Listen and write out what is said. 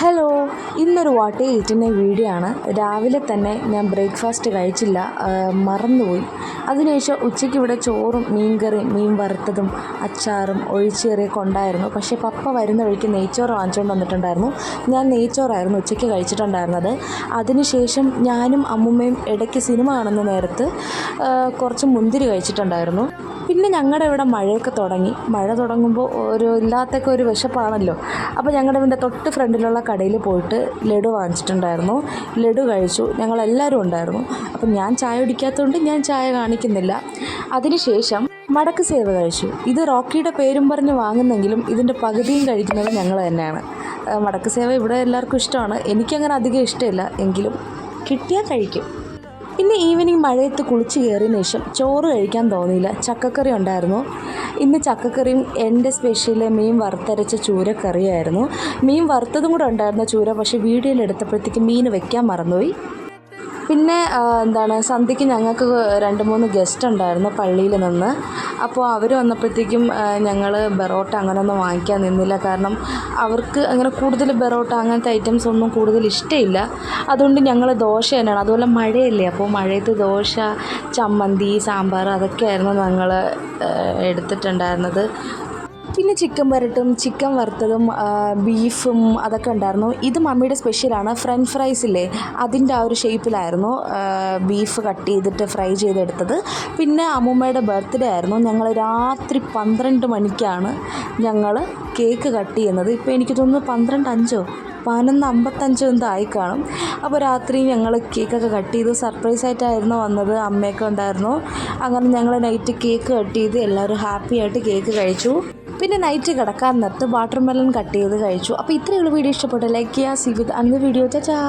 Hello, ഇന്നൊരു what ഈറ്റിൻ്റെ video ആണ്. രാവിലെ തന്നെ ഞാൻ ബ്രേക്ക്ഫാസ്റ്റ് കഴിച്ചില്ല, മറന്നുപോയി. അതിനുശേഷം ഉച്ചയ്ക്ക് ഇവിടെ ചോറും മീൻകറിയും മീൻ വറുത്തതും അച്ചാറും ഒഴിച്ചുകറിയൊക്കെ ഉണ്ടായിരുന്നു. പക്ഷേ പപ്പ വരുന്ന വഴിക്ക് നെയ്ച്ചോറ് വാങ്ങിച്ചുകൊണ്ട് വന്നിട്ടുണ്ടായിരുന്നു. ഞാൻ നെയ്ച്ചോറായിരുന്നു ഉച്ചയ്ക്ക് കഴിച്ചിട്ടുണ്ടായിരുന്നത്. അതിനുശേഷം ഞാനും അമ്മുമ്മയും ഇടയ്ക്ക് സിനിമ കാണുന്ന നേരത്ത് കുറച്ച് മുന്തിരി കഴിച്ചിട്ടുണ്ടായിരുന്നു. പിന്നെ ഞങ്ങളുടെ ഇവിടെ മഴയൊക്കെ തുടങ്ങി. മഴ തുടങ്ങുമ്പോൾ ഇല്ലാത്തൊക്കെ ഒരു വിശപ്പാണല്ലോ. അപ്പോൾ ഞങ്ങളുടെ ഇവിടെ തൊട്ട് ഫ്രണ്ടിലുള്ള കടയിൽ പോയിട്ട് ലഡു വാങ്ങിച്ചിട്ടുണ്ടായിരുന്നു. ലഡു കഴിച്ചു. ഞങ്ങളെല്ലാവരും ഉണ്ടായിരുന്നു. അപ്പം ഞാൻ ചായ കുടിക്കാത്തതുകൊണ്ട് ഞാൻ ചായ കാണിക്കുന്നില്ല. അതിനുശേഷം മടക്ക് സേവ കഴിച്ചു. ഇത് റോക്കിയുടെ പേരും പറഞ്ഞ് വാങ്ങുന്നെങ്കിലും ഇതിൻ്റെ പകുതിയും കഴിക്കുന്നത് ഞങ്ങൾ തന്നെയാണ്. മടക്ക് സേവ ഇവിടെ എല്ലാവർക്കും ഇഷ്ടമാണ്. എനിക്കങ്ങനെ അധികം ഇഷ്ടമില്ല, എങ്കിലും കിട്ടിയാൽ കഴിക്കും. പിന്നെ ഈവനിങ് മഴയത്ത് കുളിച്ച് കയറിയതിന് ശേഷം ചോറ് കഴിക്കാൻ തോന്നിയില്ല. ചക്കക്കറി ഉണ്ടായിരുന്നു. ഇന്ന് ചക്കക്കറിയും എൻ്റെ സ്പെഷ്യൽ മീൻ വറുത്തരച്ച ചൂരക്കറിയായിരുന്നു. മീൻ വറുത്തതും കൂടെ ഉണ്ടായിരുന്നു ചൂര, പക്ഷേ വീഡിയോയിൽ എടുത്തപ്പോഴത്തേക്ക് മീൻ വെക്കാൻ മറന്നുപോയി. പിന്നെ സന്ധ്യയ്ക്ക് ഞങ്ങൾക്ക് 2-3 ഗസ്റ്റ് ഉണ്ടായിരുന്നു പള്ളിയിൽ നിന്ന്. അപ്പോൾ അവർ വന്നപ്പോഴത്തേക്കും ഞങ്ങൾ ബെറോട്ട അങ്ങനെയൊന്നും വാങ്ങിക്കാൻ നിന്നില്ല. കാരണം അവർക്ക് അങ്ങനെ കൂടുതൽ ബെറോട്ട അങ്ങനത്തെ ഐറ്റംസ് ഒന്നും കൂടുതൽ ഇഷ്ടമില്ല. അതുകൊണ്ട് ഞങ്ങൾ ദോശ തന്നെയാണ്. അതുപോലെ മഴയല്ലേ, അപ്പോൾ മഴയത്ത് ദോശ, ചമ്മന്തി, സാമ്പാർ അതൊക്കെയായിരുന്നു ഞങ്ങൾ എടുത്തിട്ടുണ്ടായിരുന്നത്. പിന്നെ ചിക്കൻ വരട്ടും ചിക്കൻ വറുത്തതും ബീഫും അതൊക്കെ ഉണ്ടായിരുന്നു. ഇത് മമ്മിയുടെ സ്പെഷ്യലാണ്. ഫ്രഞ്ച് ഫ്രൈസ് ഇല്ലേ, അതിൻ്റെ ആ ഒരു ഷേപ്പിലായിരുന്നു ബീഫ് കട്ട് ചെയ്തിട്ട് ഫ്രൈ ചെയ്തെടുത്തത്. പിന്നെ അമ്മൂമ്മയുടെ ബർത്ത്ഡേ ആയിരുന്നു. ഞങ്ങൾ രാത്രി 12 മണിക്കാണ് ഞങ്ങൾ കേക്ക് കട്ട് ചെയ്യുന്നത്. ഇപ്പോൾ എനിക്ക് തോന്നുന്നു 12:05 11:55 എന്തായി കാണും. അപ്പോൾ രാത്രി ഞങ്ങൾ കേക്കൊക്കെ കട്ട് ചെയ്തു. സർപ്രൈസായിട്ടായിരുന്നു വന്നത്. അമ്മയൊക്കെ ഉണ്ടായിരുന്നു. അങ്ങനെ ഞങ്ങൾ നൈറ്റ് കേക്ക് കട്ട് ചെയ്ത് എല്ലാവരും ഹാപ്പി ആയിട്ട് കേക്ക് കഴിച്ചു. പിന്നെ നൈറ്റ് കിടക്കാൻ നേരത്ത് വാട്ടർ മെലൺ കട്ട് ചെയ്ത് കഴിച്ചു. അപ്പോൾ ഇത്രയുള്ള വീഡിയോ ഇഷ്ടപ്പെട്ടു ലൈക്ക് ചെയ്യുക. See with another video. ചാ.